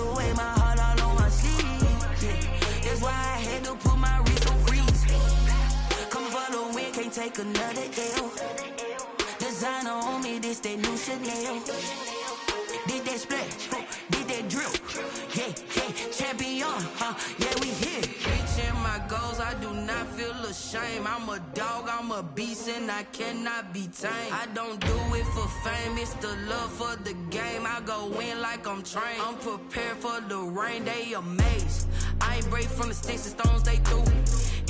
to wear my heart all on my sleeve. Yeah. That's why I had to put my wrist on freeze. Coming for the win, can't take another L. Designer on me, this that new Chanel. Did that splash, did that drip. Yeah, yeah, champion, yeah, we here. Reaching my goals, I do not feel ashamed. I'm a dog, I'm a beast, and I cannot be tamed. I don't do it for fame, it's the love for the game. I go in like I'm trained. I'm prepared for the rain, they amazed. I ain't break from the sticks and stones they threw.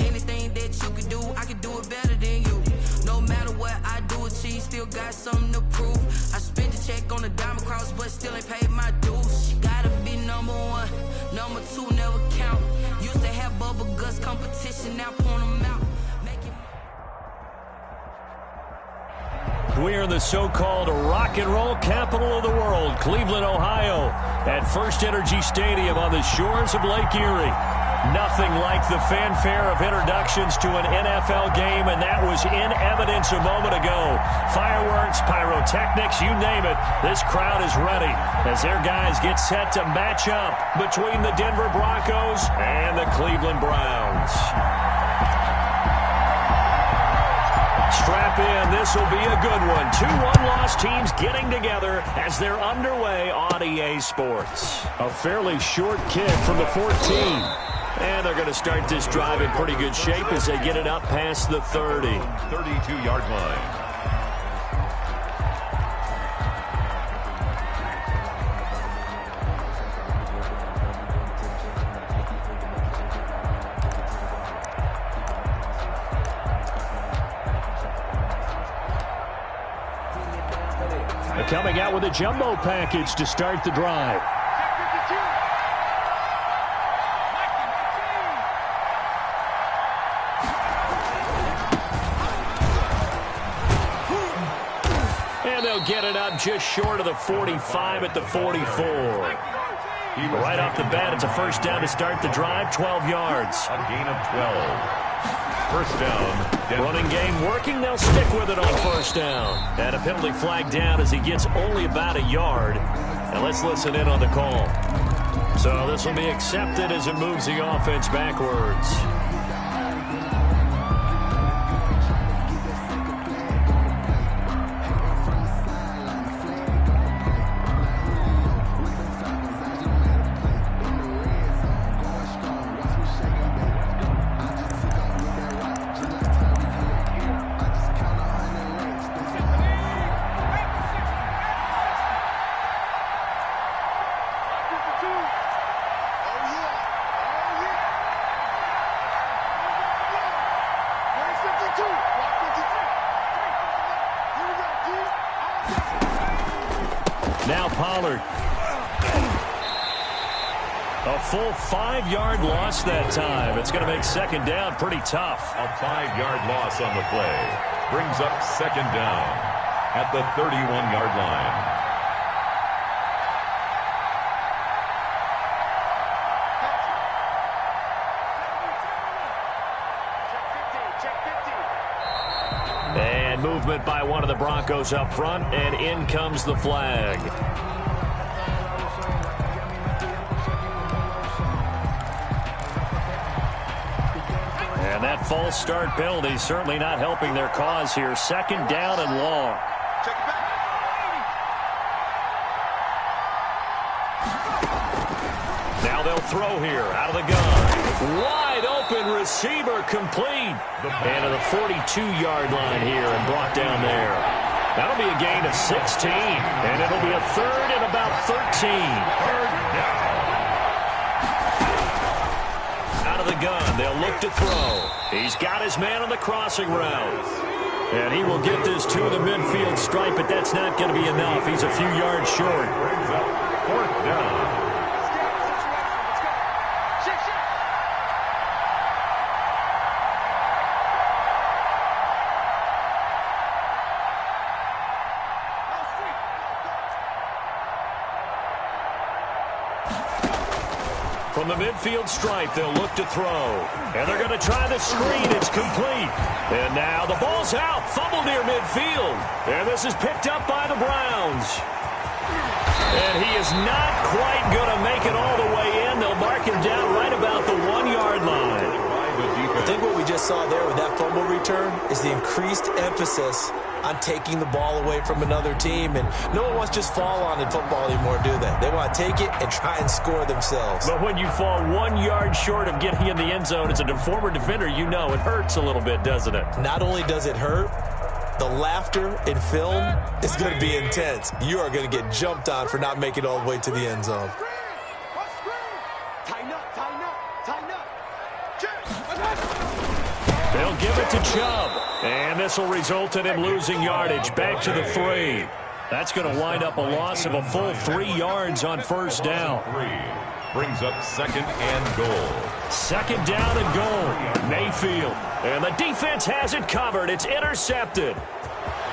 Anything that you can do, I can do it better than you. No matter what I do, achieve, still got something to prove. I spent the check on the diamond cross, but still ain't paid my dues. Gotta be number one, number two never count. Used to have bubble guts competition, now point them out. We're in the so-called rock and roll capital of the world, Cleveland, Ohio, at First Energy Stadium on the shores of Lake Erie. Nothing like the fanfare of introductions to an NFL game, and that was in evidence a moment ago. Fireworks, pyrotechnics, you name it. This crowd is ready as their guys get set to match up between the Denver Broncos and the Cleveland Browns. Strap in, this will be a good one. Two one-loss teams getting together as they're underway on EA Sports. A fairly short kick from the 14. And they're going to start this drive in pretty good shape as they get it up past the 30. 32-yard line. Coming out with a jumbo package to start the drive. And they'll get it up just short of the 45 at the 44. Right off the bat, it's a first down to start the drive, 12 yards. A gain of 12. First down. Running game working. They'll stick with it on first down. And a penalty flag down as he gets only about a yard. And let's listen in on the call. So this will be accepted as it moves the offense backwards. Now Pollard. A full 5-yard loss that time. It's going to make second down pretty tough. A 5-yard loss on the play. Brings up second down at the 31-yard line. And movement by one of the Broncos up front, and in comes the flag. And that false start penalty certainly not helping their cause here. Second down and long. Now they'll throw here out of the gun. Wide open receiver complete. And to the 42-yard line here and brought down there. That'll be a gain of 16. And it'll be a third and about 13. Third down. Out of the gun, they'll look to throw. He's got his man on the crossing route. And he will get this to the midfield stripe, but that's not going to be enough. He's a few yards short. Brings up fourth down. From the midfield stripe, they'll look to throw. And they're going to try the screen. It's complete. And now the ball's out. Fumble near midfield. And this is picked up by the Browns. And he is not quite going to make it all the way in. They'll mark him down right about the 1-yard line. I think what we just saw there with that fumble return is the increased emphasis on taking the ball away from another team. And no one wants to just fall on in football anymore, do they? They want to take it and try and score themselves. But when you fall 1 yard short of getting in the end zone as a former defender, you know it hurts a little bit, doesn't it? Not only does it hurt, the laughter in film is going to be intense. You are going to get jumped on for not making it all the way to the end zone. They'll give it to Chubb. And this will result in him losing yardage back to the 3. That's going to wind up a loss of a full 3 yards on first down. Brings up 2nd and goal. 2nd down and goal. Mayfield. And the defense has it covered. It's intercepted.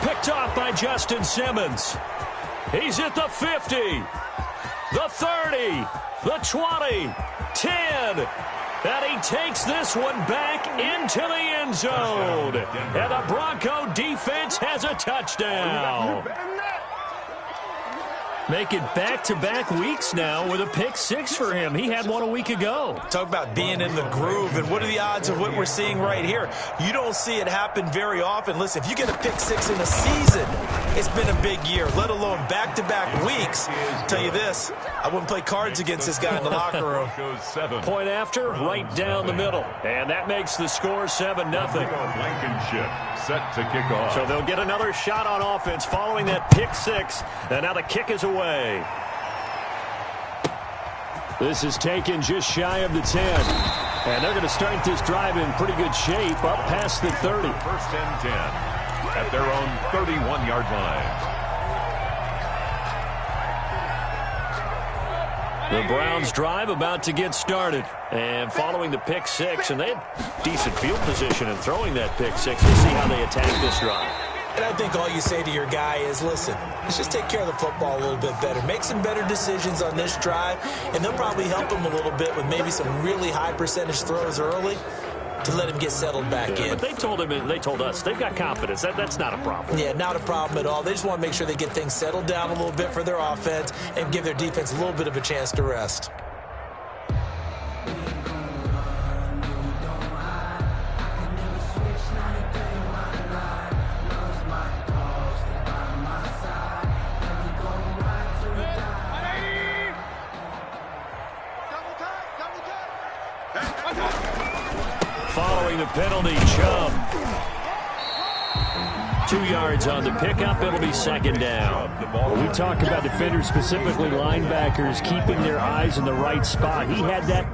Picked off by Justin Simmons. He's at the 50. The 30. The 20. 10. And he takes this one back into the end zone. And the Bronco defense has a touchdown. Making back-to-back weeks now with a pick 6 for him. He had one a week ago. Talk about being in the groove, and what are the odds of what we're seeing right here? You don't see it happen very often. Listen, if you get a pick 6 in a season, it's been a big year, let alone back-to-back weeks. I'll tell you this, I wouldn't play cards against this guy in the locker room. Point after, right down the middle. And that makes the score 7-0. Blankenship set to kick off. So they'll get another shot on offense following that pick 6. And now the kick is away. This is taken just shy of the 10. And they're going to start this drive in pretty good shape up past the 30. 1st and 10 at their own 31-yard line. The Browns drive about to get started. And following the pick 6, and they had decent field position in throwing that pick 6. We'll see how they attack this drive. And I think all you say to your guy is, listen, let's just take care of the football a little bit better. Make some better decisions on this drive, and they'll probably help him a little bit with maybe some really high percentage throws early to let him get settled back in. But they told us they've got confidence. That's not a problem. Yeah, not a problem at all. They just want to make sure they get things settled down a little bit for their offense and give their defense a little bit of a chance to rest. Following the penalty, Chubb. 2 yards on the pickup. It'll be 2nd down. When we talk about defenders, specifically linebackers, keeping their eyes in the right spot. He had that.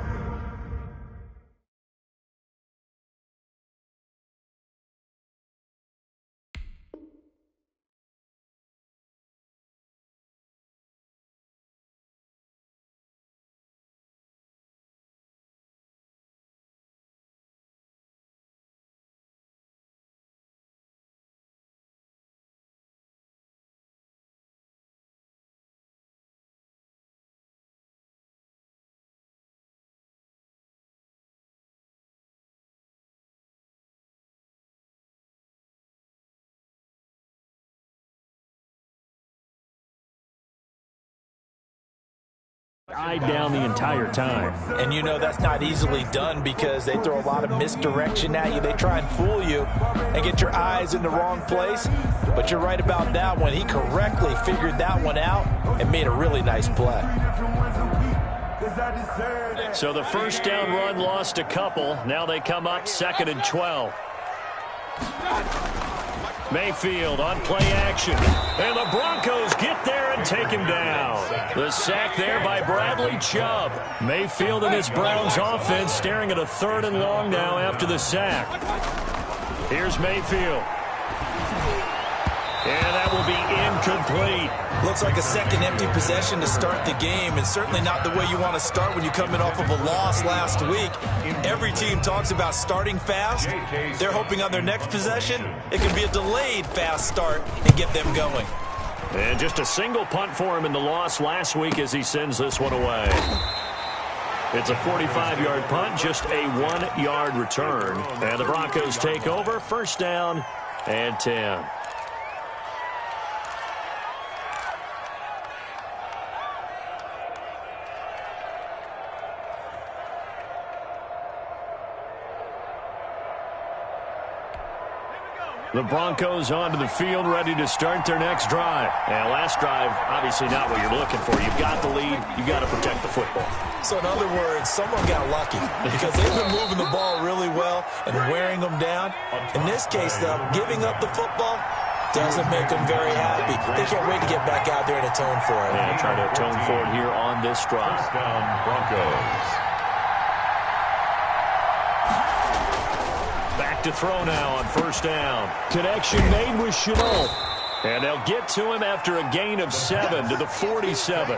Eye down the entire time. And you know that's not easily done because they throw a lot of misdirection at you. They try and fool you and get your eyes in the wrong place. But you're right about that one. He correctly figured that one out and made a really nice play. So the first down run lost a couple. Now they come up 2nd and 12. Mayfield on play action. And the Broncos get there and take him down. The sack there by Bradley Chubb. Mayfield and his Browns offense staring at a 3rd and long now after the sack. Here's Mayfield. And that will be incomplete. Looks like a second empty possession to start the game, and certainly not the way you want to start when you're coming off of a loss last week. Every team talks about starting fast. They're hoping on their next possession it can be a delayed fast start and get them going. And just a single punt for him in the loss last week as he sends this one away. It's a 45-yard punt, just a 1-yard return. And the Broncos take over, 1st down and 10. The Broncos onto the field, ready to start their next drive. And last drive, obviously not what you're looking for. You've got the lead. You've got to protect the football. So in other words, someone got lucky because they've been moving the ball really well and wearing them down. In this case, though, giving up the football doesn't make them very happy. They can't wait to get back out there and atone for it. And try to atone for it here on this drive. First down, Broncos. Back to throw now on first down. Connection made with Chenault. And they'll get to him after a gain of 7 to the 47.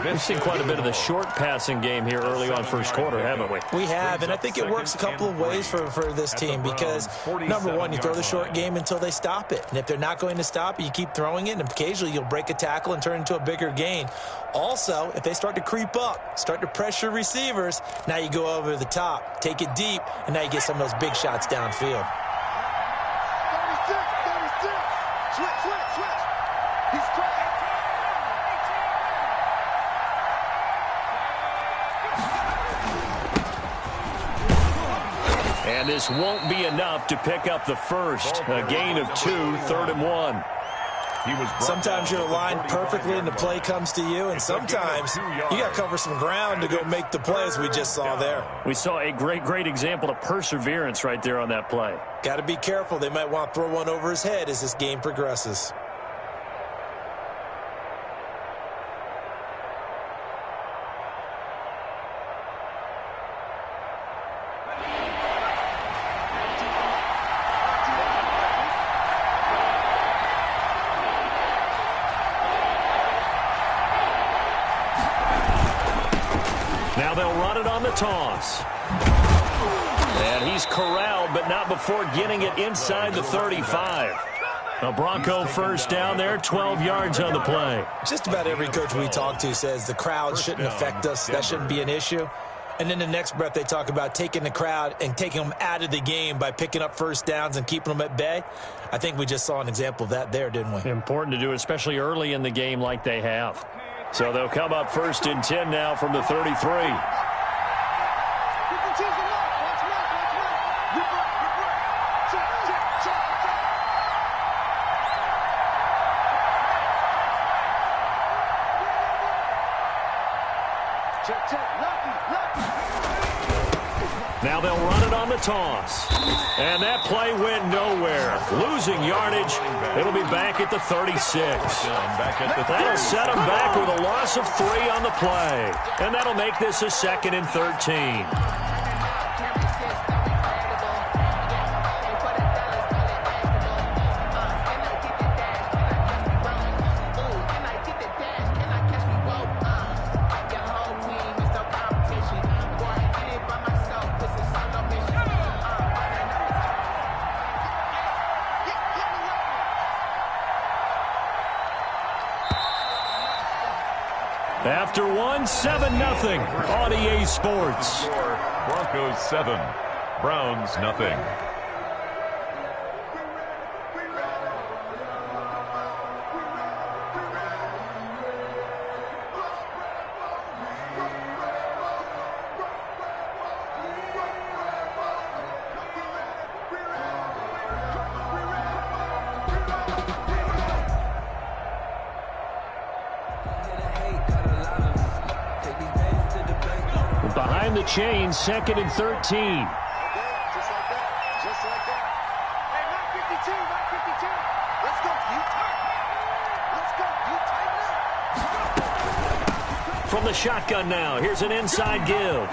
We've seen quite a bit of the short passing game here early on first quarter, haven't we? We have, and I think it works a couple of ways for this team because, number one, you throw the short game until they stop it. And if they're not going to stop it, you keep throwing it, and occasionally you'll break a tackle and turn into a bigger gain. Also, if they start to creep up, start to pressure receivers, now you go over the top, take it deep, and now you get some of those big shots downfield. And this won't be enough to pick up the first. A gain of 2, 3rd and 1. Sometimes you're aligned perfectly and the play comes to you, and sometimes you got to cover some ground to go make the play, as we just saw there. We saw a great example of perseverance right there on that play. Got to be careful. They might want to throw one over his head as this game progresses. Now they'll run it on the toss. And he's corralled, but not before getting it inside the 35. A Bronco first down there, 12 yards on the play. Just about every coach we talk to says the crowd shouldn't affect us. That shouldn't be an issue. And then the next breath they talk about taking the crowd and taking them out of the game by picking up first downs and keeping them at bay. I think we just saw an example of that there, didn't we? Important to do, especially early in the game like they have. So they'll come up 1st and 10 now from the 33. Now they'll run it on the toss. And that play went nowhere. Losing yardage. It'll be back at the 36. That'll set them back with a loss of 3 on the play. And that'll make this a 2nd and 13. After 1, 7-0 on EA Sports. Broncos 7, Browns nothing. Behind the chain, 2nd and 13. Just like that. Just like that. Hey, 152, 152. Let's go. You tight. Let's go. You tight now. From the shotgun now, here's an inside give.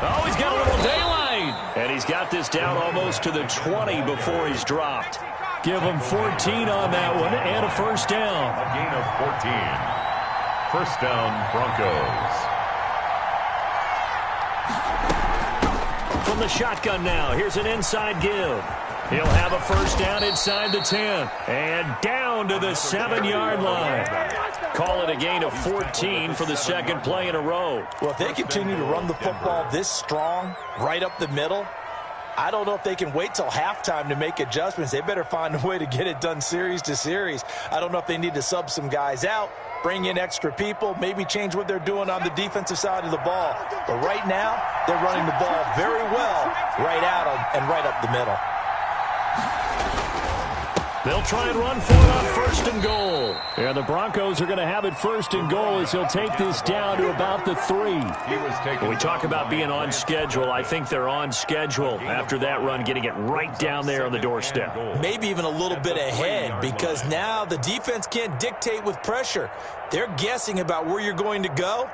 Oh, he's got a little daylight. And he's got this down almost to the 20 before he's dropped. Give him 14 on that one and a first down. A gain of 14. First down, Broncos. From the shotgun now, here's an inside give. He'll have a first down inside the 10. And down to the 7-yard line. Call it a gain of 14 for the 2nd play in a row. Well, if they continue to run the football this strong, right up the middle, I don't know if they can wait till halftime to make adjustments. They better find a way to get it done series to series. I don't know if they need to sub some guys out, bring in extra people, maybe change what they're doing on the defensive side of the ball. But right now, they're running the ball very well right out and right up the middle. They'll try and run for it on first and goal. And the Broncos are going to have it first and goal as he'll take this down to about the 3. When we talk about being on schedule, I think they're on schedule after that run, getting it right down there on the doorstep. Maybe even a little bit ahead, because now the defense can't dictate with pressure. They're guessing about where you're going to go.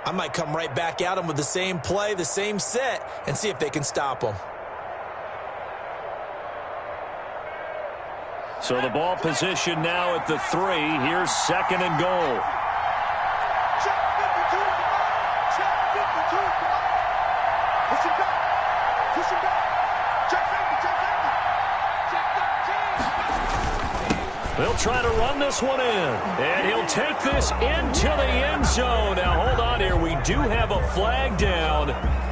I might come right back at them with the same play, the same set, and see if they can stop them. So the ball position now at the 3. Here's second and goal. Check 52. Check 52. Push him back. Push him back. Check safety. Check safety. Check 13. They'll try to run this one in. And he'll take this into the end zone. Now, hold on here. We do have a flag down.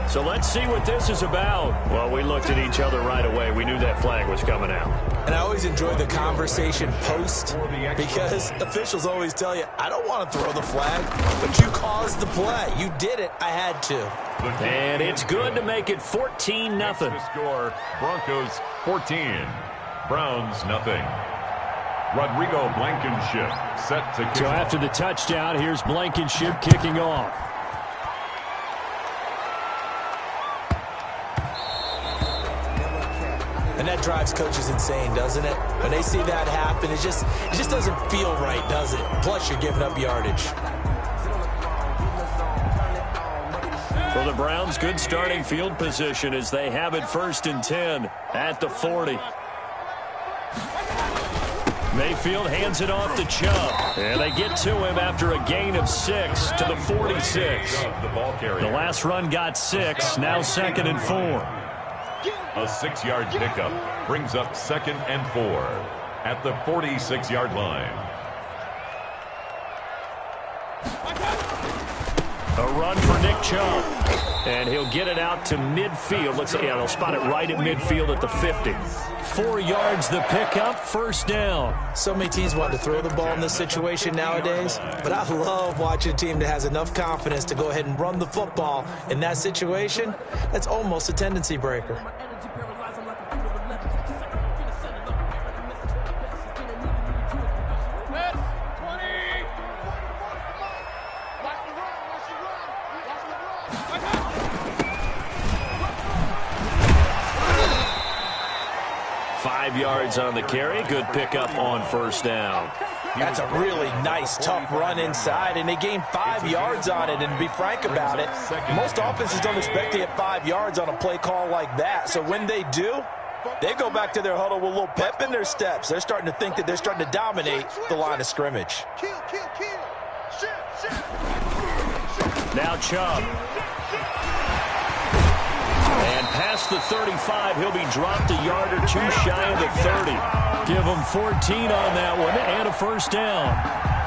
So let's see what this is about. Well, we looked at each other right away. We knew that flag was coming out. And I always enjoy the conversation post, because officials always tell you, I don't want to throw the flag, but you caused the play. You did it. I had to. And it's good to make it 14-0. Score, Broncos 14, Browns nothing. Rodrigo Blankenship set to kick. So after the touchdown, here's Blankenship kicking off. And that drives coaches insane, doesn't it? When they see that happen, it just doesn't feel right, does it? Plus, you're giving up yardage. For the Browns, good starting field position as they have it first and 10 at the 40. Mayfield hands it off to Chubb. And they get to him after a gain of 6 to the 46. The last run got 6, now second and 4. A 6-yard pickup brings up second and 4 at the 46-yard line. A run for Nick Chubb. And he'll get it out to midfield. Looks like, yeah, they'll spot it right at midfield at the 50. 4 yards the pickup, first down. So many teams want to throw the ball in this situation nowadays, but I love watching a team that has enough confidence to go ahead and run the football in that situation. That's almost a tendency breaker. Yards on the carry. Good pickup on first down. That's a really nice, tough run inside, and they gained 5 yards on it. And to be frank about it, most offenses don't expect to get 5 yards on a play call like that. So when they do, they go back to their huddle with a little pep in their steps. They're starting to think that they're starting to dominate the line of scrimmage. Now Chubb. And past the 35, he'll be dropped a yard or two shy of the 30. Give him 14 on that one and a first down.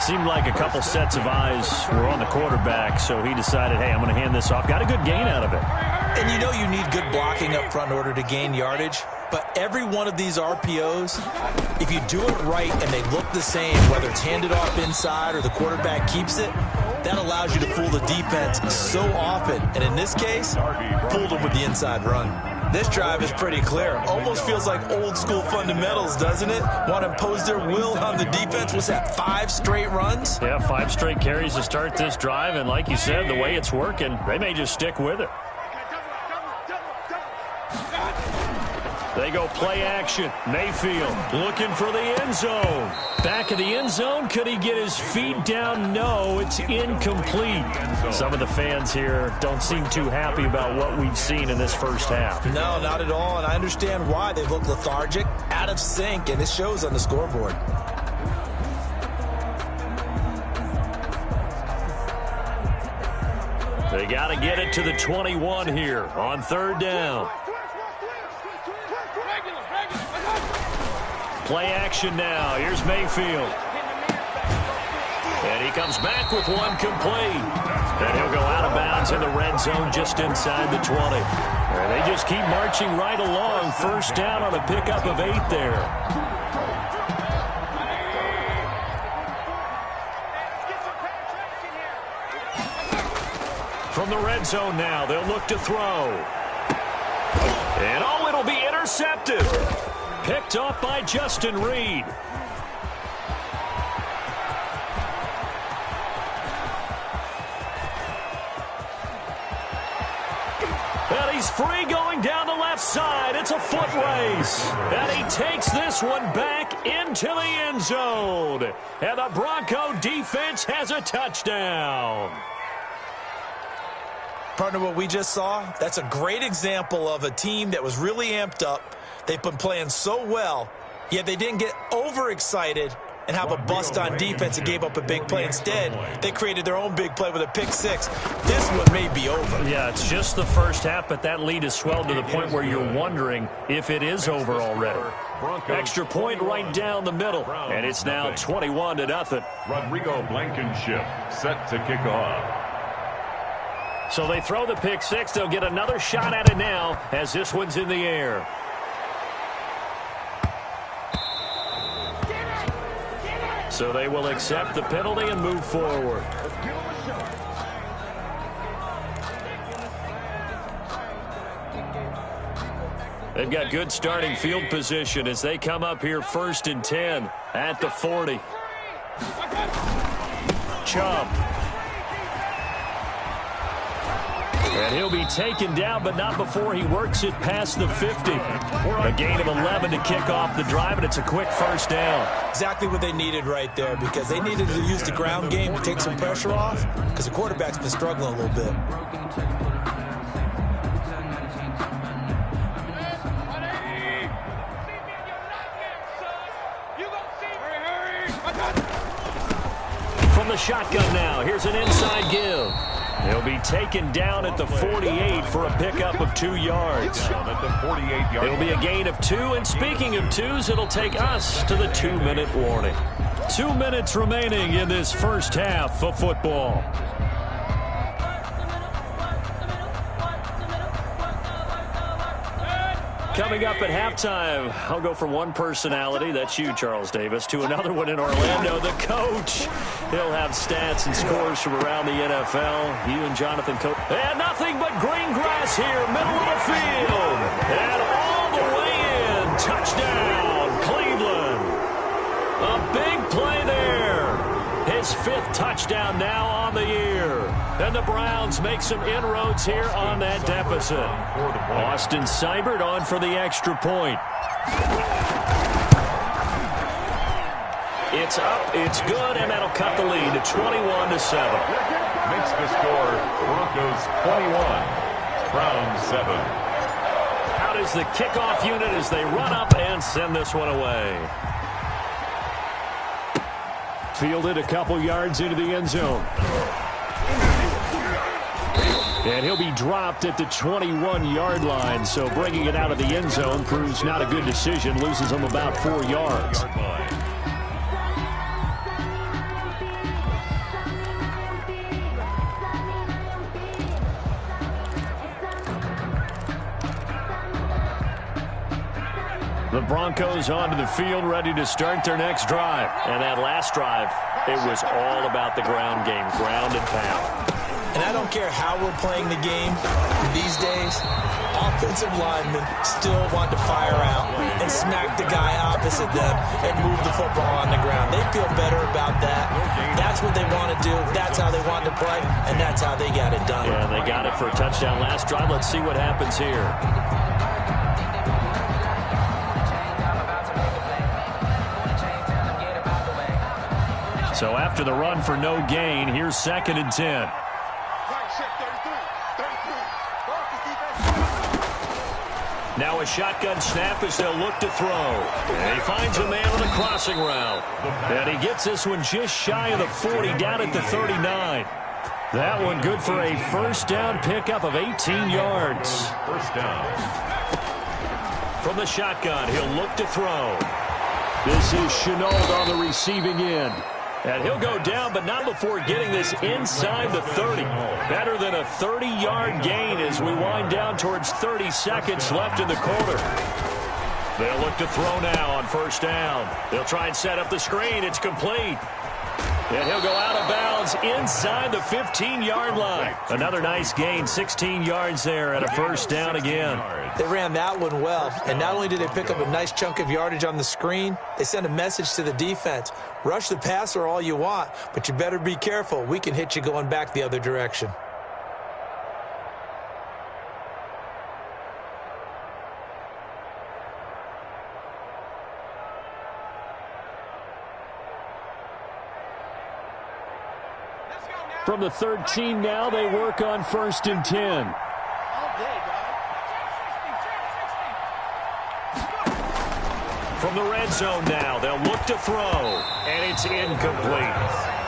Seemed like a couple sets of eyes were on the quarterback, so he decided, hey, I'm going to hand this off. Got a good gain out of it. And you know you need good blocking up front in order to gain yardage. But every one of these RPOs, if you do it right and they look the same, whether it's handed off inside or the quarterback keeps it, that allows you to fool the defense so often. And in this case, fooled them with the inside run. This drive is pretty clear. Almost feels like old school fundamentals, doesn't it? Want to impose their will on the defense. What's that, 5 straight runs? Yeah, 5 straight carries to start this drive. And like you said, the way it's working, they may just stick with it. They go play action. Mayfield looking for the end zone. Back of the end zone. Could he get his feet down? No, it's incomplete. Some of the fans here don't seem too happy about what we've seen in this first half. No, not at all, and I understand why. They look lethargic, out of sync, and it shows on the scoreboard. They got to get it to the 21 here on third down. Play action now. Here's Mayfield. And he comes back with one complete. And he'll go out of bounds in the red zone just inside the 20. And they just keep marching right along. First down on a pickup of 8 there. From the red zone now, they'll look to throw. And oh, it'll be intercepted. Picked off by Justin Reed. And he's free going down the left side. It's a foot race. And he takes this one back into the end zone. And the Bronco defense has a touchdown. Partner, what we just saw, that's a great example of a team that was really amped up. They've been playing so well, yet they didn't get overexcited and have a bust on defense and gave up a big play. Instead, they created their own big play with a pick six. This one may be over. Yeah, it's just the first half, but that lead has swelled to the point where you're wondering if it is over already. Extra point right down the middle, and it's now 21-0. Rodrigo Blankenship set to kick off. So they throw the pick six. They'll get another shot at it now as this one's in the air. So they will accept the penalty and move forward. They've got good starting field position as they come up here 1st and 10 at the 40. Chubb. And he'll be taken down, but not before he works it past the 50. A gain of 11 to kick off the drive, and it's a quick first down. Exactly what they needed right there, because they needed to use the ground game to take some pressure off, because the quarterback's been struggling a little bit. From the shotgun now, here's an inside give. He'll be taken down at the 48 for a pickup of 2 yards. It'll be a gain of 2, and speaking of 2s, it'll take us to the 2-minute warning. 2 minutes remaining in this first half of football. Coming up at halftime, I'll go from one personality, that's you, Charles Davis, to another one in Orlando, the coach. He'll have stats and scores from around the NFL. You and Jonathan Coach. And nothing but green grass here, middle of the field. And all the way in. Touchdown, Cleveland. A big play there. His 5th touchdown now on the year. And the Browns make some inroads here on that deficit. Austin Seibert on for the extra point. It's up, it's good, and that'll cut the lead to 21-7. Makes the score Broncos 21, Browns 7. Out is the kickoff unit as they run up and send this one away. Fielded a couple yards into the end zone. And he'll be dropped at the 21-yard line, so bringing it out of the end zone proves not a good decision, loses him about 4 yards. The Broncos onto the field, ready to start their next drive. And that last drive, it was all about the ground game, ground and pound. And I don't care how we're playing the game these days, offensive linemen still want to fire out and smack the guy opposite them and move the football on the ground. They feel better about that. That's what they want to do. That's how they want to play, and that's how they got it done. Yeah, they got it for a touchdown last drive. Let's see what happens here. So after the run for no gain, here's 2nd and 10. Now a shotgun snap as they'll look to throw. And he finds a man on the crossing route. And he gets this one just shy of the 40, down at the 39. That one good for a first down pickup of 18 yards. First down. From the shotgun, he'll look to throw. This is Chenault on the receiving end. And he'll go down, but not before getting this inside the 30. Better than a 30-yard gain as we wind down towards 30 seconds left in the quarter. They'll look to throw now on first down. They'll try and set up the screen. It's complete. And he'll go out of bounds inside the 15-yard line. Another nice gain, 16 yards there and a first down again. They ran that one well, and not only did they pick up a nice chunk of yardage on the screen, they sent a message to the defense. Rush the passer all you want, but you better be careful. We can hit you going back the other direction. From the 13 now, they work on 1st and 10. From the red zone now, they'll look to throw, and it's incomplete.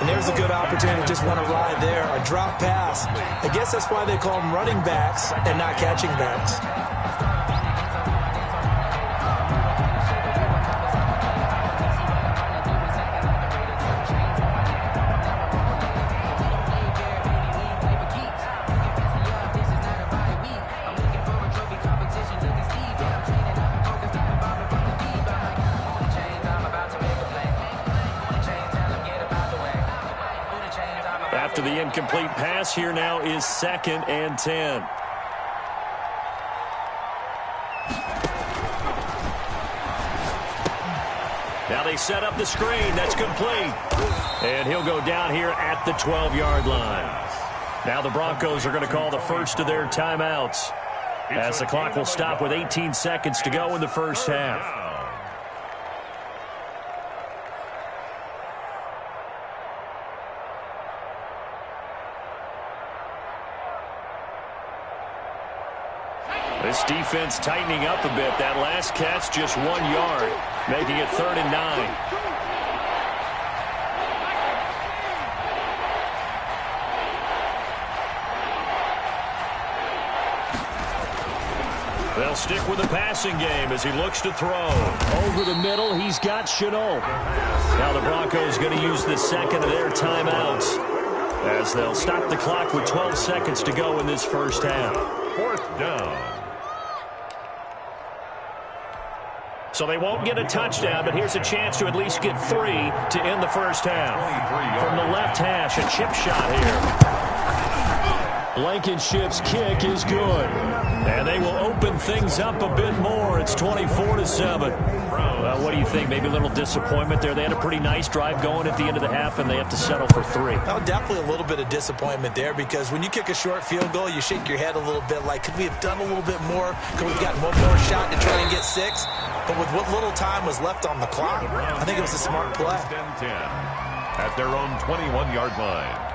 And there's a good opportunity to just run a ride there, a drop pass. I guess that's why they call them running backs and not catching backs. After the incomplete pass, here now is 2nd and 10. Now they set up the screen. That's complete. And he'll go down here at the 12-yard line. Now the Broncos are going to call the first of their timeouts, as the clock will stop with 18 seconds to go in the first half. This defense tightening up a bit. That last catch just 1 yard, making it 3rd and 9. They'll stick with the passing game as he looks to throw. Over the middle, he's got Chenault. Now the Broncos going to use the second of their timeouts, as they'll stop the clock with 12 seconds to go in this first half. 4th down. So they won't get a touchdown, but here's a chance to at least get 3 to end the first half. From the left hash, a chip shot here. Blankenship's kick is good. And they will open things up a bit more. It's 24-7. Well, what do you think? Maybe a little disappointment there. They had a pretty nice drive going at the end of the half, and they have to settle for 3. Well, definitely a little bit of disappointment there, because when you kick a short field goal, you shake your head a little bit like, could we have done a little bit more? Could we have gotten one more shot to try and get 6? But with what little time was left on the clock, I think it was a smart play. 10 at their own 21-yard line.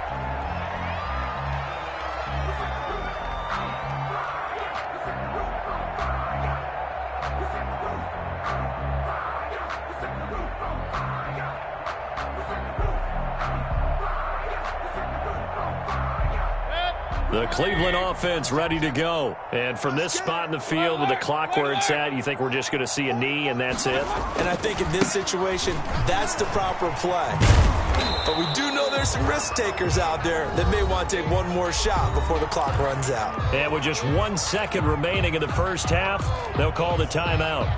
The Cleveland offense ready to go. And from this spot in the field with the clock where it's at, you think we're just going to see a knee and that's it? And I think in this situation, that's the proper play. But we do know there's some risk takers out there that may want to take one more shot before the clock runs out. And with just 1 second remaining in the first half, they'll call the timeout.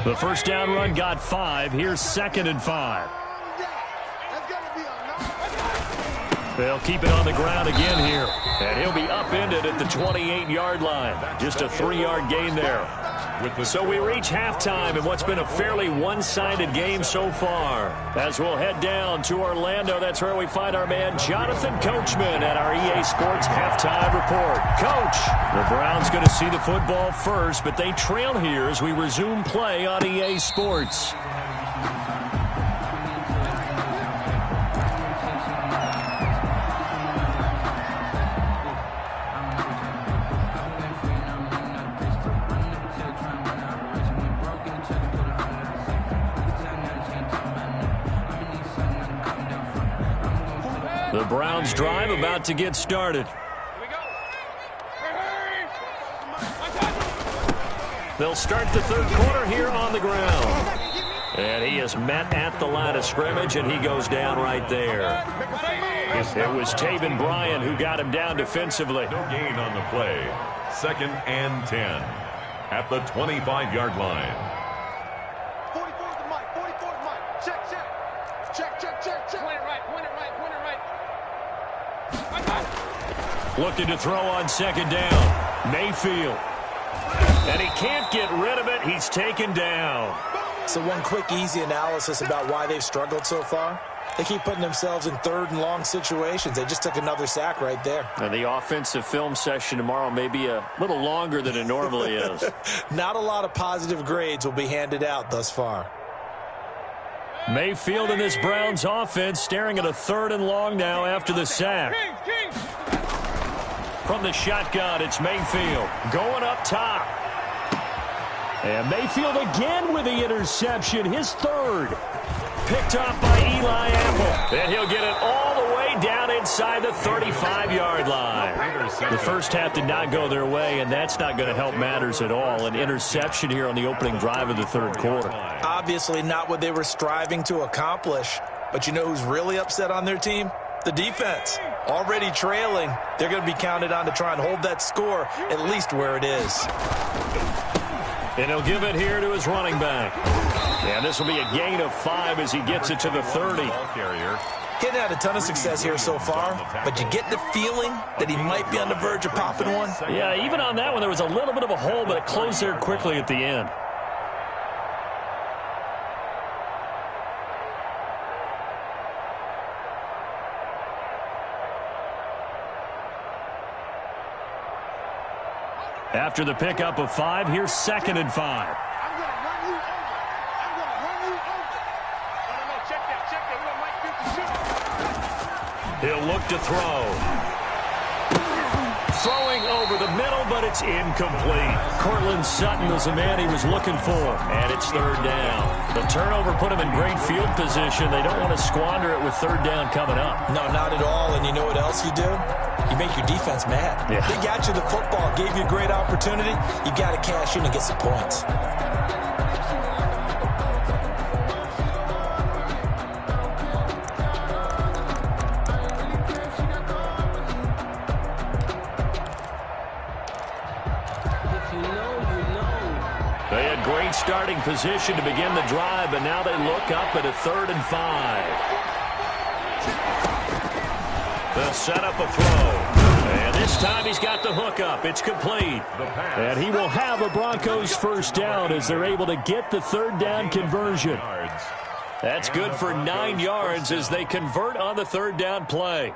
The first down run got 5. Here's 2nd and 5. They'll keep it on the ground again here. And he'll be upended at the 28-yard line. Just a 3-yard gain there. So we reach halftime in what's been a fairly one-sided game so far. As we'll head down to Orlando, that's where we find our man Jonathan Coachman at our EA Sports Halftime Report. Coach, the Browns going to see the football first, but they trail here as we resume play on EA Sports. The Browns drive about to get started. They'll start the third quarter here on the ground. And he is met at the line of scrimmage, and he goes down right there. It was Taven Bryan who got him down defensively. No gain on the play. 2nd and 10 at the 25-yard line. 44 to Mike. 44 to Mike. Check, check. Check, check. Looking to throw on second down. Mayfield. And he can't get rid of it. He's taken down. So one quick, easy analysis about why they've struggled so far. They keep putting themselves in third and long situations. They just took another sack right there. And the offensive film session tomorrow may be a little longer than it normally is. Not a lot of positive grades will be handed out thus far. Mayfield in this Browns offense staring at a third and long now after the sack. From the shotgun, it's Mayfield going up top. And Mayfield again with the interception, his third. Picked off by Eli Apple. And he'll get it all the way down inside the 35-yard line. The first half did not go their way, and that's not going to help matters at all. An interception here on the opening drive of the third quarter. Obviously not what they were striving to accomplish. But you know who's really upset on their team? The defense. Already trailing. They're going to be counted on to try and hold that score at least where it is. And he'll give it here to his running back. And this will be a gain of 5 as he gets it to the 30. Getting had a ton of success here so far, but you get the feeling that he might be on the verge of popping one. Yeah, even on that one, there was a little bit of a hole, but it closed there quickly at the end. After the pickup of 5, here's 2nd and 5. I'm going to run you over. I'm going to run you over. No, check that. We don't like 50. He'll look to throw. Throwing over the middle, but it's incomplete. Cortland Sutton was the man he was looking for. And it's third down. The turnover put him in great field position. They don't want to squander it with third down coming up. No, not at all. And you know what else you do? You make your defense mad. Yeah. They got you the football, gave you a great opportunity. You got to cash in and get some points. They had great starting position to begin the drive, but now they look up at a 3rd and 5. They'll set up a throw. And this time he's got the hook up. It's complete. And he will have a Broncos first down as they're able to get the third down conversion. That's good for 9 yards as they convert on the third down play.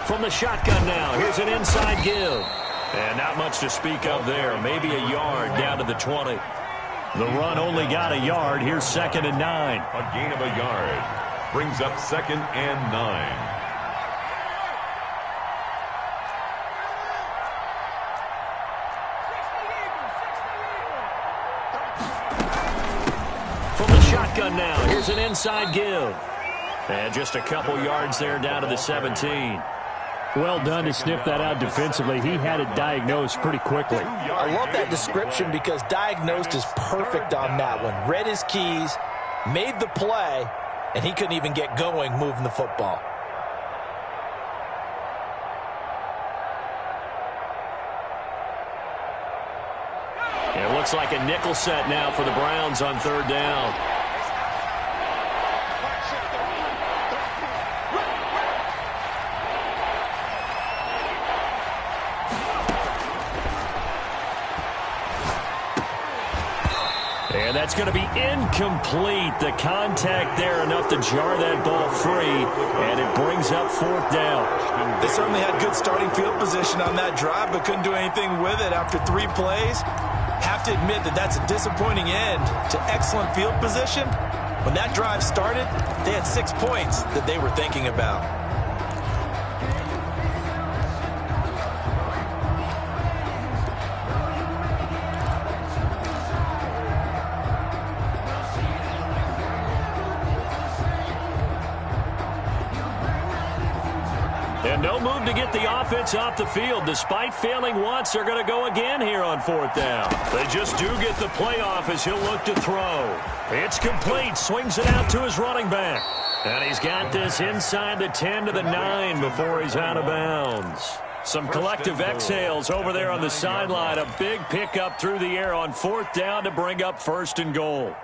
From the shotgun now, here's an inside give. And not much to speak of there. Maybe a yard down to the 20. The run only got a yard. Here's 2nd and 9. A gain of a yard brings up 2nd and 9. From the shotgun now, here's an inside give. And just a couple yards there down to the 17. Well done to sniff that out defensively. He had it diagnosed pretty quickly. I love that description because diagnosed is perfect on that one. Read his keys, made the play, and he couldn't even get going moving the football. It looks like a nickel set now for the Browns on third down. And that's going to be incomplete. The contact there enough to jar that ball free, and it brings up 4th down. They certainly had good starting field position on that drive, but couldn't do anything with it after 3 plays. Have to admit that that's a disappointing end to excellent field position. When that drive started, they had 6 points that they were thinking about. And no move to get the offense off the field. Despite failing once, they're going to go again here on 4th down. They just do get the playoff as he'll look to throw. It's complete. Swings it out to his running back. And he's got this inside the 10 to the 9 before he's out of bounds. Some collective exhales over there on the sideline. A big pickup through the air on 4th down to bring up 1st and goal.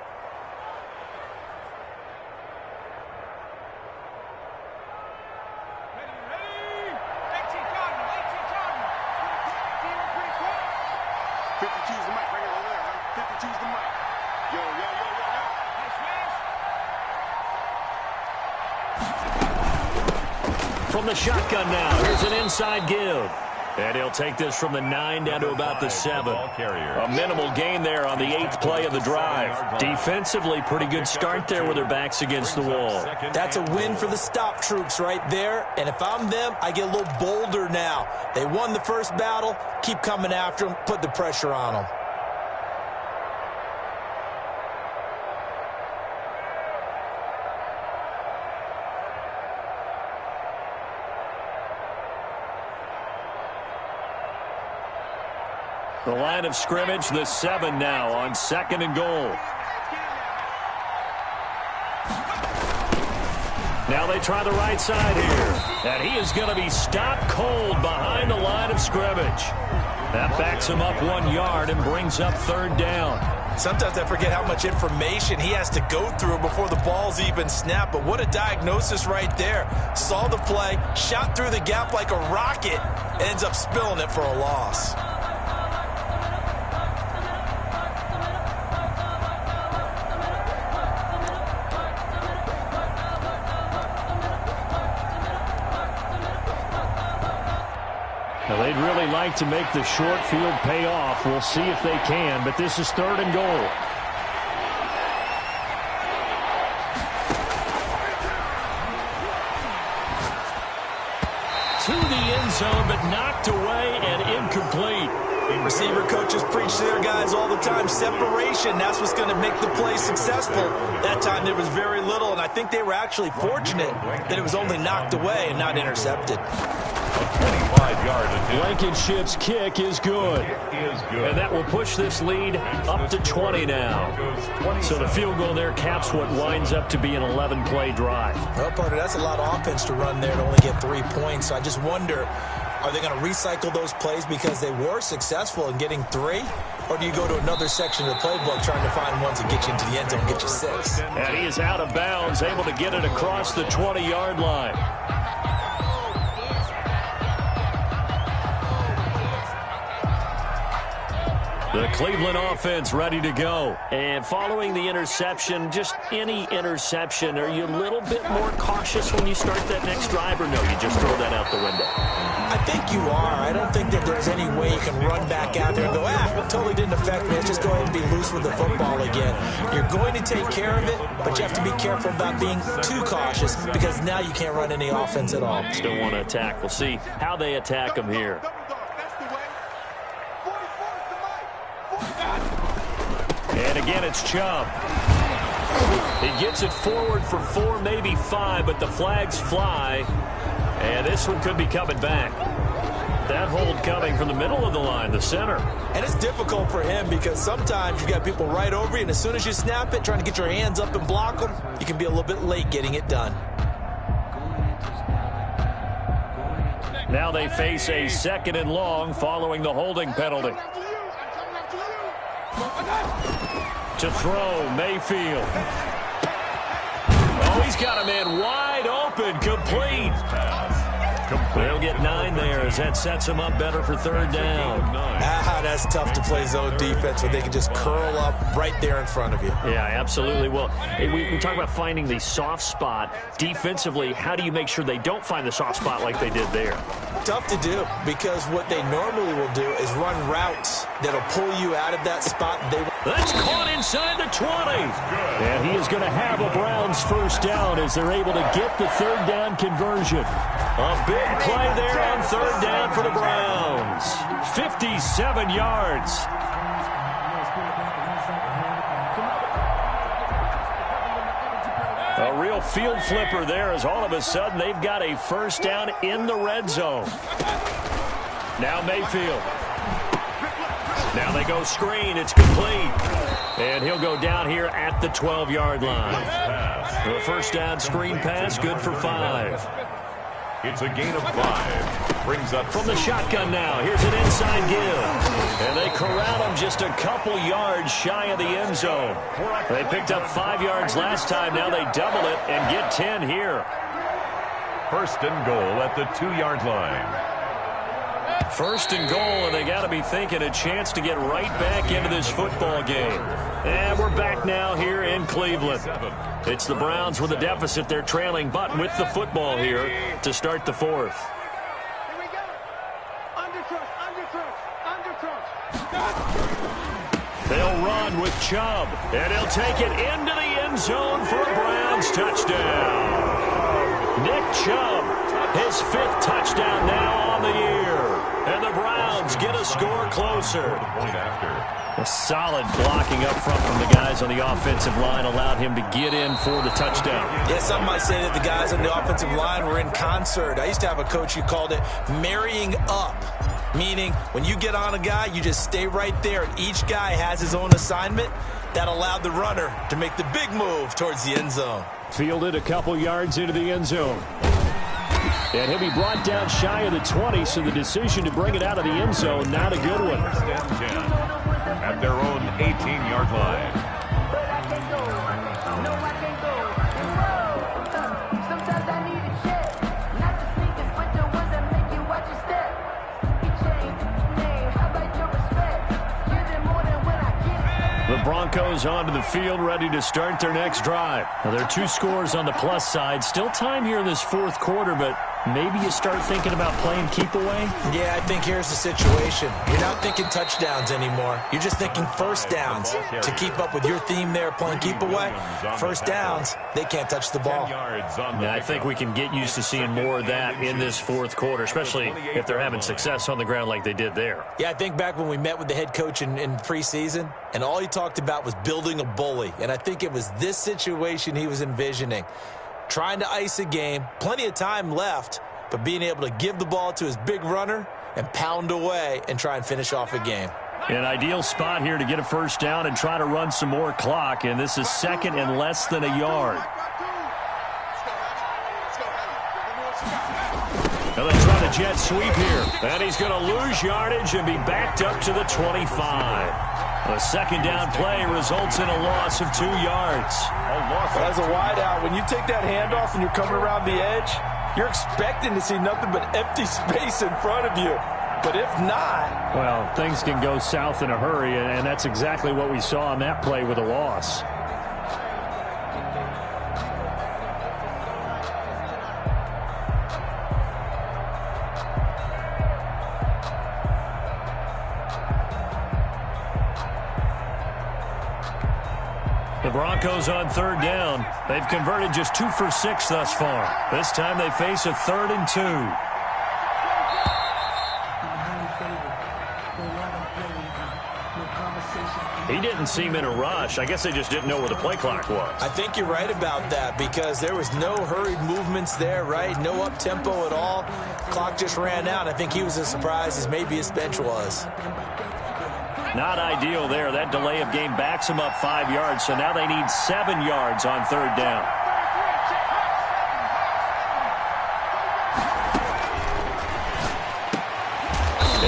From the shotgun now, here's an inside give. And he'll take this from the 9 down to about the 7. A minimal gain there on the 8th play of the drive. Defensively, pretty good start there with their backs against the wall. That's a win for the stop troops right there. And if I'm them, I get a little bolder now. They won the first battle. Keep coming after them. Put the pressure on them. The line of scrimmage, the 7 now on 2nd and goal. Now they try the right side here. And he is going to be stopped cold behind the line of scrimmage. That backs him up 1 yard and brings up 3rd down. Sometimes I forget how much information he has to go through before the ball's even snapped. But what a diagnosis right there. Saw the play, shot through the gap like a rocket, ends up spilling it for a loss. Now, they'd really like to make the short field pay off. We'll see if they can, but this is 3rd and goal. To the end zone, but knocked away and incomplete. Receiver coaches preach to their guys all the time. Separation, that's what's going to make the play successful. That time there was very little, and I think they were actually fortunate that it was only knocked away and not intercepted. 25-yard attempt. Blankenship's kick is good. And that will push this lead up to 20 now. So the field goal there caps what winds up to be an 11-play drive. Well, partner, that's a lot of offense to run there to only get 3 points. So I just wonder, are they going to recycle those plays because they were successful in getting 3? Or do you go to another section of the playbook trying to find ones that get you into the end zone and get you 6? And he is out of bounds, able to get it across the 20-yard line. The Cleveland offense ready to go. And following the interception, just any interception, are you a little bit more cautious when you start that next drive, or no, you just throw that out the window? I think you are. I don't think that there's any way you can run back out there and go, totally didn't affect me. Let's just go ahead and be loose with the football again. You're going to take care of it, but you have to be careful about being too cautious because now you can't run any offense at all. Still want to attack. We'll see how they attack him here. And again, it's Chubb. He gets it forward for 4, maybe 5, but the flags fly. And this one could be coming back. That hold coming from the middle of the line, the center. And it's difficult for him because sometimes you've got people right over you, and as soon as you snap it, trying to get your hands up and block them, you can be a little bit late getting it done. Now they face a 2nd and long following the holding penalty. To throw, Mayfield. Oh, he's got a man wide open, complete. They'll get 9 there as that sets him up better for 3rd down. That's tough to play zone defense when they can just curl up right there in front of you. Yeah, absolutely. Well, we talk about finding the soft spot. Defensively, how do you make sure they don't find the soft spot like they did there? Tough to do because what they normally will do is run routes that'll pull you out of that spot. That's caught inside the 20. And he is going to have a Browns 1st down as they're able to get the 3rd down conversion. A big play there on 3rd down for the Browns. 57 yards. A real field flipper there as all of a sudden they've got a first down in the red zone. Now Mayfield. Now they go screen. It's complete. And he'll go down here at the 12-yard line. A first down screen pass, good for 5. It's a gain of 5. Brings up from the shotgun now. Here's an inside give. And they corral him just a couple yards shy of the end zone. They picked up 5 yards last time. Now they double it and get 10 here. First and goal at the 2-yard line. First and goal, and they got to be thinking a chance to get right back into this football game. And we're back now here in Cleveland. It's the Browns with a deficit. They're trailing, but with the football here to start the 4th. Here we go. Under crunch. They'll run with Chubb, and he'll take it into the end zone for a Browns touchdown. Nick Chubb, his 5th touchdown now on the year. And the Browns get a score closer. A solid blocking up front from the guys on the offensive line allowed him to get in for the touchdown. Yeah, some might say that the guys on the offensive line were in concert. I used to have a coach who called it marrying up, meaning when you get on a guy, you just stay right there, and each guy has his own assignment. That allowed the runner to make the big move towards the end zone. Fielded a couple yards into the end zone. And he'll be brought down shy of the 20, so the decision to bring it out of the end zone, not a good one. At their own 18-yard line. The Broncos onto the field, ready to start their next drive. Now, there are 2 scores on the plus side. Still time here in this 4th quarter, but maybe you start thinking about playing keep away? Yeah, I think here's the situation. You're not thinking touchdowns anymore. You're just thinking first downs. To keep up with your theme there, playing keep away, first downs, they can't touch the ball. Now, I think we can get used to seeing more of that in this 4th quarter, especially if they're having success on the ground like they did there. Yeah, I think back when we met with the head coach in preseason, and all he talked about was building a bully. And I think it was this situation he was envisioning. Trying to ice a game, plenty of time left, but being able to give the ball to his big runner and pound away and try and finish off a game. An ideal spot here to get a first down and try to run some more clock, and this is 2nd and less than a yard. Now they try the jet sweep here, and he's going to lose yardage and be backed up to the 25. A 2nd down play results in a loss of 2 yards. As a wide out, when you take that handoff and you're coming around the edge, you're expecting to see nothing but empty space in front of you. But if not... Well, things can go south in a hurry, and that's exactly what we saw on that play with a loss. The Broncos on 3rd down. They've converted just 2 for 6 thus far. This time they face a 3rd and 2. He didn't seem in a rush. I guess they just didn't know where the play clock was. I think you're right about that because there was no hurried movements there, right? No up-tempo at all. Clock just ran out. I think he was as surprised as maybe his bench was. Not ideal there. That delay of game backs them up 5 yards, so now they need 7 yards on 3rd down.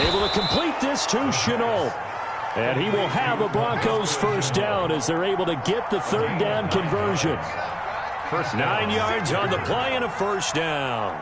Able to complete this to Chenault. And he will have a Broncos first down as they're able to get the 3rd down conversion. 9 yards on the play and a first down.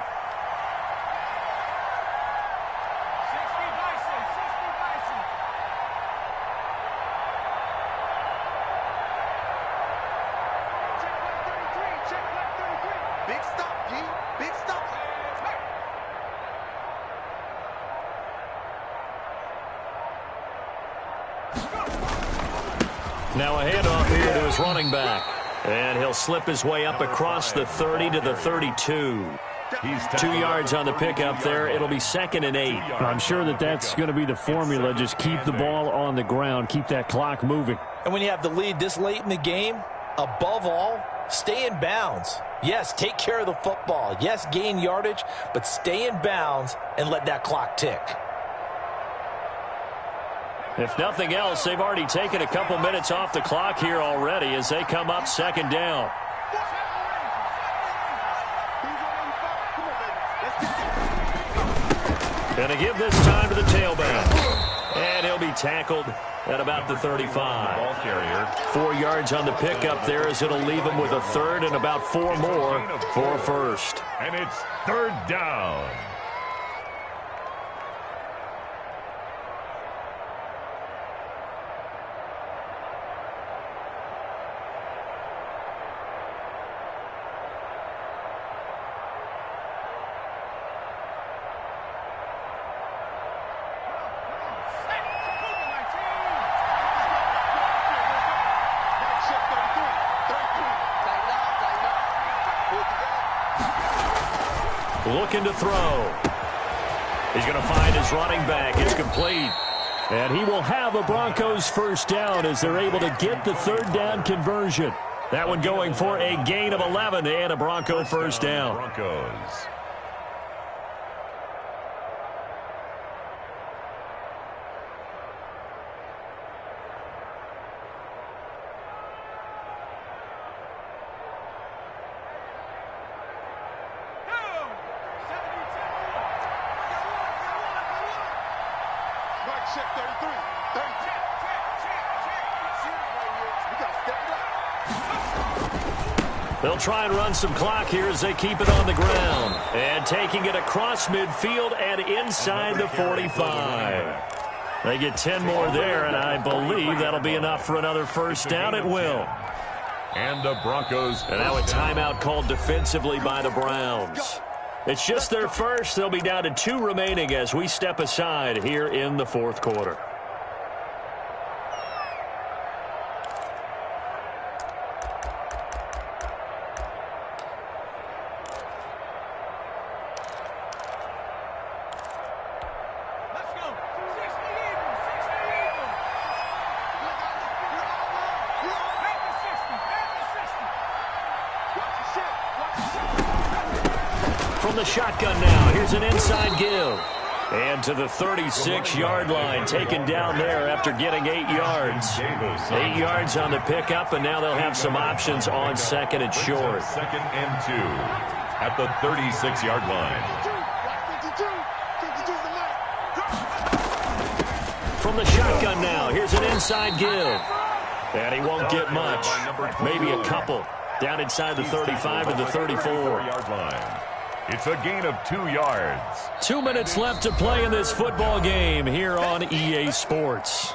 Now a handoff here to his running back. And he'll slip his way up across the 30 to the 32. 2 yards on the pickup there. It'll be 2nd and 8. I'm sure that's going to be the formula. Just keep the ball on the ground. Keep that clock moving. And when you have the lead this late in the game, above all, Stay in bounds. Yes, take care of the football. Yes, gain yardage, but stay in bounds and let that clock tick. If nothing else, they've already taken a couple minutes off the clock here already as they come up second down. Going to give this time to the tailback. And he'll be tackled at about the 35. Ball carrier. 4 yards on the pickup there as it'll leave him with a third and about 4 more for a first. And it's third down. Looking to throw. He's going to find his running back. It's complete. And he will have a Broncos first down as they're able to get the third down conversion. That one going for a gain of 11 and a Bronco first down. Broncos. They'll try and run some clock here as they keep it on the ground. And taking it across midfield and inside the 45. They get 10 more there, and I believe that'll be enough for another first down. It will. And the Broncos. And now a timeout called defensively by the Browns. It's just their first. They'll be down to 2 remaining as we step aside here in the fourth quarter. From the shotgun now, here's an inside give. And to the 36-yard line, taken down there after getting 8 yards. 8 yards on the pickup, and now they'll have some options on second and short. Second and 2 at the 36-yard line. From the shotgun now, here's an inside give. And he won't get much, maybe a couple. Down inside the 35 and the 34-yard line. It's a gain of 2 yards. 2 minutes left to play in this football game here on EA Sports.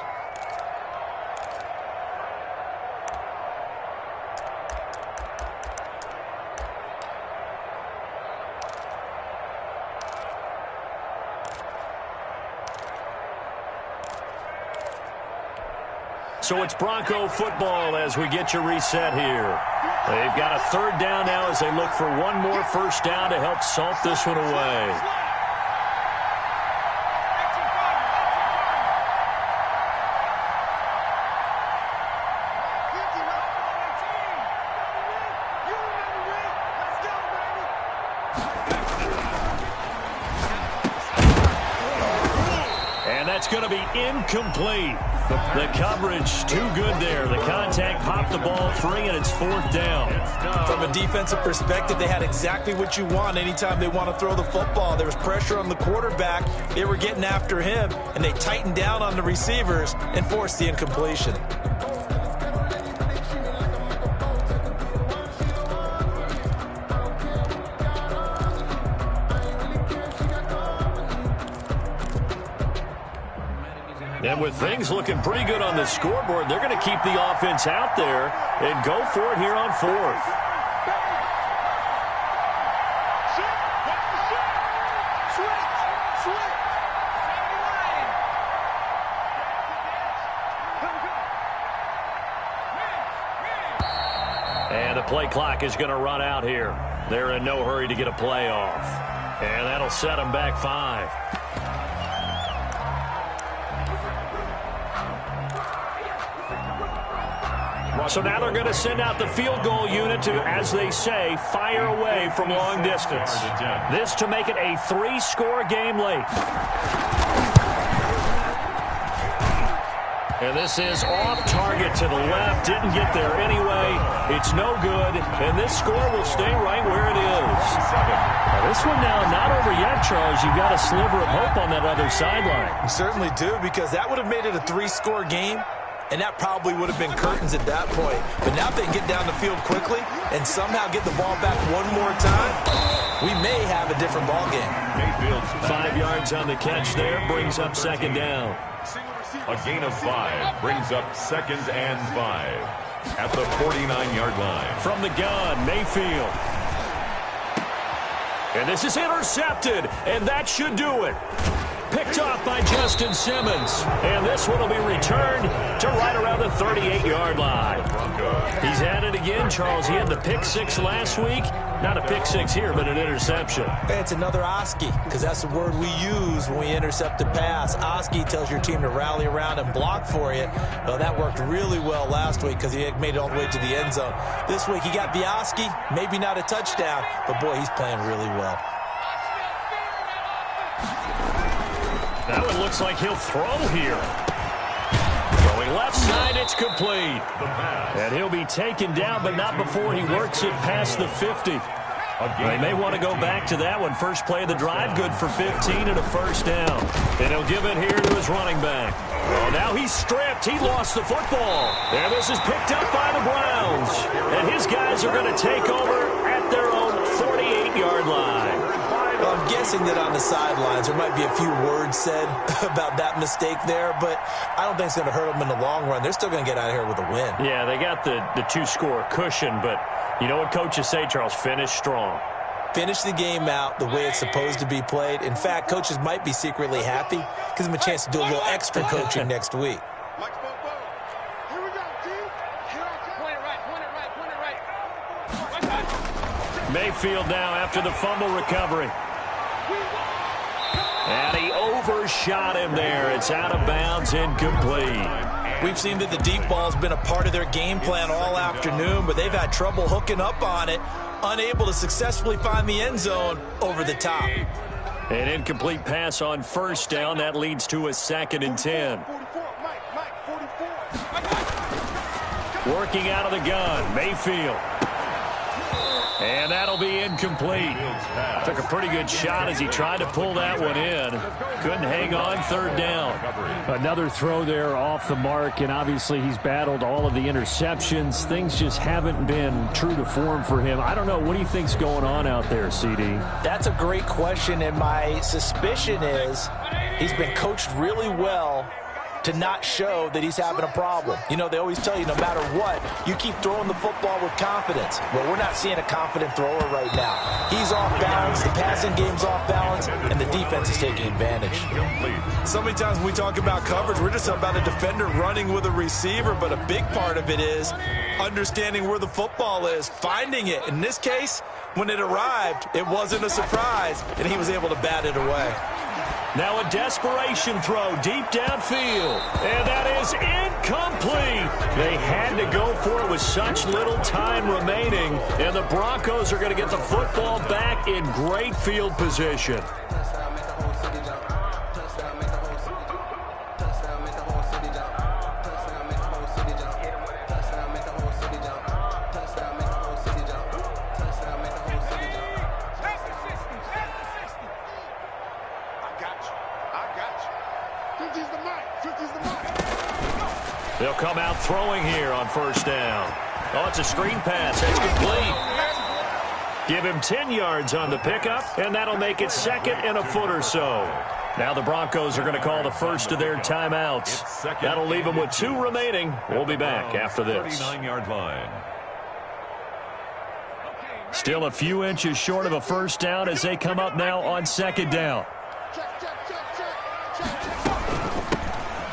So it's Bronco football as we get you reset here. They've got a third down now as they look for one more first down to help salt this one away. And that's going to be incomplete. The coverage too good there. The contact popped the ball free, and it's fourth down. From a defensive perspective, they had exactly what you want anytime they want to throw the football. There was pressure on the quarterback. They were getting after him, and they tightened down on the receivers and forced the incompletion. And with things looking pretty good on the scoreboard, they're going to keep the offense out there and go for it here on fourth. And the play clock is going to run out here. They're in no hurry to get a play off. And that'll set them back 5. So now they're going to send out the field goal unit to, as they say, fire away from long distance. This to make it a 3-score game late. And this is off target to the left. Didn't get there anyway. It's no good. And this score will stay right where it is. Now this one now not over yet, Charles. You've got a sliver of hope on that other sideline. You certainly do, because that would have made it a 3-score game. And that probably would have been curtains at that point. But now if they can get down the field quickly and somehow get the ball back one more time, we may have a different ball game. 5 yards on the catch there. Brings up second down. A gain of 5 brings up 2nd and 5 at the 49-yard line. From the gun, Mayfield. And this is intercepted, and that should do it. Picked off by Justin Simmons. And this one will be returned to right around the 38-yard line. He's at it again, Charles. He had the pick 6 last week. Not a pick 6 here, but an interception. It's another Oski, because that's the word we use when we intercept a pass. Oski tells your team to rally around and block for you. Well, that worked really well last week because he had made it all the way to the end zone. This week he got the Oski, maybe not a touchdown, but boy, he's playing really well. That one looks like he'll throw here. Going left side, it's complete. And he'll be taken down, but not before he works it past the 50. They may want to go back to that one. First play of the drive, good for 15 and a first down. And he'll give it here to his running back. Oh, now he's stripped. He lost the football. And this is picked up by the Browns. And his guys are going to take over at their own 48-yard line. Well, I'm guessing that on the sidelines there might be a few words said about that mistake there, but I don't think it's going to hurt them in the long run. They're still going to get out of here with a win. Yeah, they got the 2-score cushion, but you know what coaches say, Charles? Finish strong. Finish the game out the way it's supposed to be played. In fact, coaches might be secretly happy. Gives them a chance to do a little extra coaching next week. Mayfield now after the fumble recovery. And he overshot him there. It's out of bounds, incomplete. We've seen that the deep ball has been a part of their game plan all afternoon, but they've had trouble hooking up on it, unable to successfully find the end zone over the top. An incomplete pass on first down. That leads to a 2nd and 10. Working out of the gun, Mayfield. And that'll be incomplete. Took a pretty good shot as he tried to pull that one in. Couldn't hang on, 3rd down. Another throw there off the mark, and obviously he's battled all of the interceptions. Things just haven't been true to form for him. I don't know. What do you think's going on out there, CD? That's a great question, and my suspicion is he's been coached really well to not show that he's having a problem. You know, they always tell you no matter what, you keep throwing the football with confidence. Well, we're not seeing a confident thrower right now. He's off balance, the passing game's off balance, and the defense is taking advantage. So many times when we talk about coverage, we're just about a defender running with a receiver, but a big part of it is understanding where the football is, finding it. In this case, when it arrived, it wasn't a surprise, and he was able to bat it away. Now a desperation throw deep downfield. And that is incomplete. They had to go for it with such little time remaining. And the Broncos are going to get the football back in great field position. They'll come out throwing here on first down. Oh, it's a screen pass. It's complete. Give him 10 yards on the pickup, and that'll make it 2nd and a foot or so. Now the Broncos are going to call the first of their timeouts. That'll leave them with 2 remaining. We'll be back after this. 39-yard line. Still a few inches short of a first down as they come up now on 2nd down.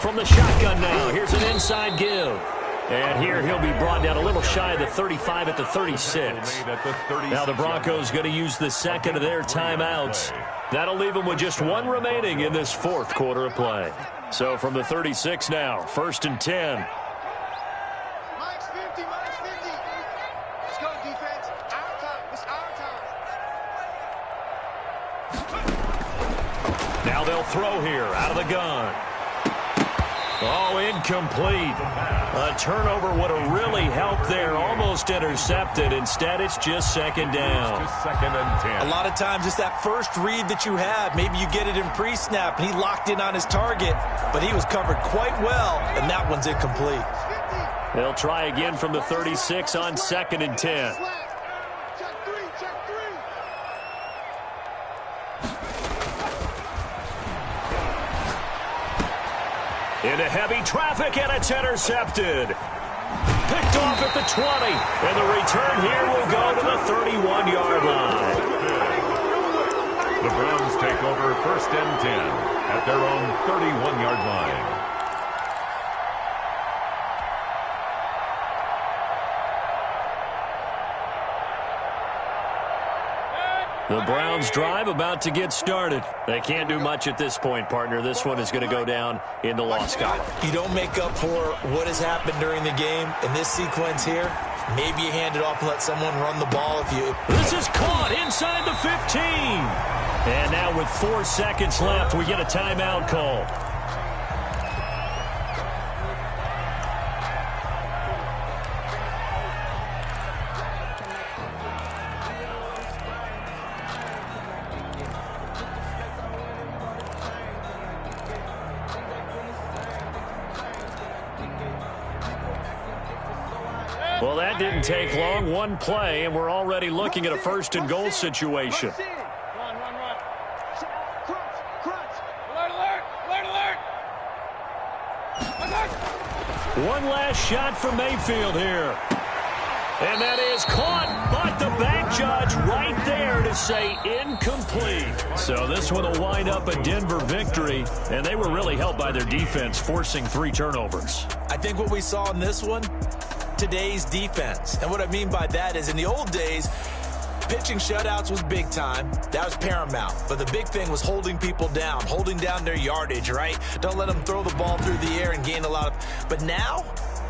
From the shotgun now, here's an inside give. And here he'll be brought down a little shy of the 35 at the 36. Now the Broncos going to use the 2nd of their timeouts. That'll leave them with just 1 remaining in this 4th quarter of play. So from the 36 now, 1st and 10. Mike's 50, Now they'll throw here out of the gun. Oh, incomplete. A turnover would have really helped there. Almost intercepted. Instead, it's just second down. Just second and 10. A lot of times, it's that first read that you have. Maybe you get it in pre-snap, and he locked in on his target, but he was covered quite well, and that one's incomplete. They'll try again from the 36 on second and 10. Into heavy traffic, and it's intercepted. Picked off at the 20, and the return here will go to the 31-yard line. The Browns take over first and 10 at their own 31-yard line. The Browns drive about to get started. They can't do much at this point, partner. This one is going to go down in the loss column. You don't make up for what has happened during the game. In this sequence here, maybe you hand it off and let someone run the ball if you... This is caught inside the 15. And now with 4 seconds left, we get a timeout call. Well, that didn't take long. One play, and we're already looking at a first and goal situation. Run. Crunch. Alert. One last shot from Mayfield here. And that is caught, but the back judge right there to say incomplete. So this one will wind up a Denver victory, and they were really helped by their defense, forcing 3 turnovers. I think what we saw in this one, today's defense. And what I mean by that is in the old days, pitching shutouts was big time. That was paramount. But the big thing was holding people down, holding down their yardage, right? Don't let them throw the ball through the air and gain a lot of... But now,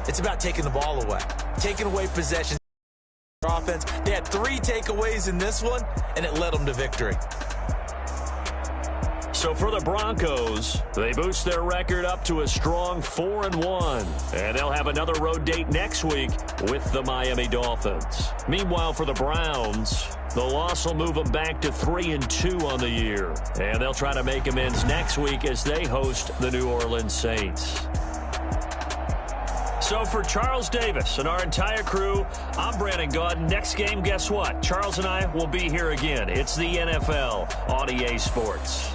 it's about taking the ball away, taking away possession. Offense. They had 3 takeaways in this one, and it led them to victory. So for the Broncos, they boost their record up to a strong 4-1. And they'll have another road date next week with the Miami Dolphins. Meanwhile, for the Browns, the loss will move them back to 3-2 on the year. And they'll try to make amends next week as they host the New Orleans Saints. So for Charles Davis and our entire crew, I'm Brandon Gaudin. Next game, guess what? Charles and I will be here again. It's the NFL on EA Sports.